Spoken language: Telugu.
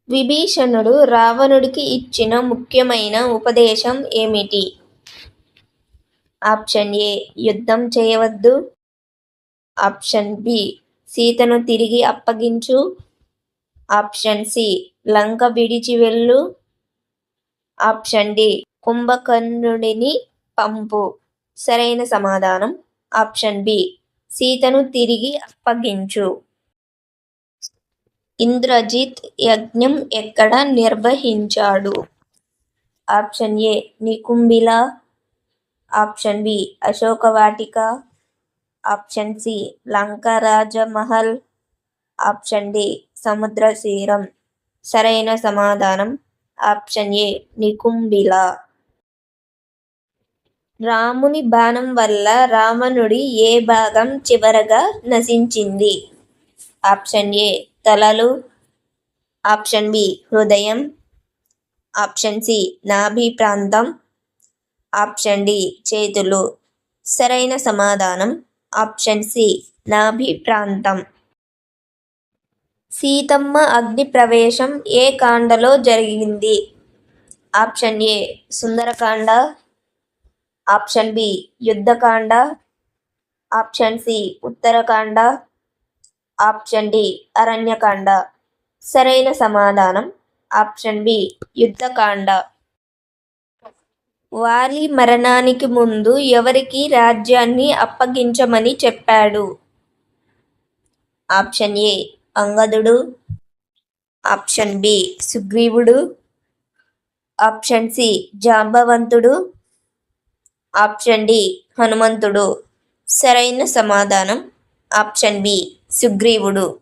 విభీషణుడు రావణుడికి ఇచ్చిన ముఖ్యమైన ఉపదేశం ఏమిటి? ఆప్షన్ ఏ యుద్ధం చేయవద్దు. ఆప్షన్ బి సీతను తిరిగి అప్పగించు. ఆప్షన్ సి లంక విడిచి వెళ్ళు. ఆప్షన్ డి కుంభకర్ణుడిని పంపు. సరైన సమాధానం ఆప్షన్ బి సీతను తిరిగి అప్పగించు. ఇంద్రజిత్ యజ్ఞం ఎక్కడ నిర్వహించాడు? Option A Nikumbhila. Option B Ashokavatika. Option C లంకరాజమహల్. ఆప్షన్ డి సముద్ర తీరం. సరైన సమాధానం ఆప్షన్ ఏ నికుంభిల. రాముని బాణం వల్ల రావణుడి ఏ భాగం చివరగా నశించింది? ఆప్షన్ ఏ తలలు. ఆప్షన్ బి హృదయం. ఆప్షన్ సి నాభి ప్రాంతం. ఆప్షన్ డి చేతులు. సరైన సమాధానం ఆప్షన్ సి నాభి ప్రాంతం. సీతమ్మ అగ్ని ప్రవేశం ఏ కాండలో జరిగింది? Option A Sundarakanda. Option B Yuddhakanda. Option C Uttarakanda. Option D Aranyakanda. సరైన సమాధానం ఆప్షన్ బి యుద్ధకాండ. వాలి మరణానికి ముందు ఎవరికి రాజ్యాన్ని అప్పగించమని చెప్పాడు? ఆప్షన్ ఏ అంగదుడు. ఆప్షన్ బి సుగ్రీవుడు. ఆప్షన్ సి జాంబవంతుడు. ఆప్షన్ డి హనుమంతుడు. సరైన సమాధానం ఆప్షన్ బి సుగ్రీవుడు.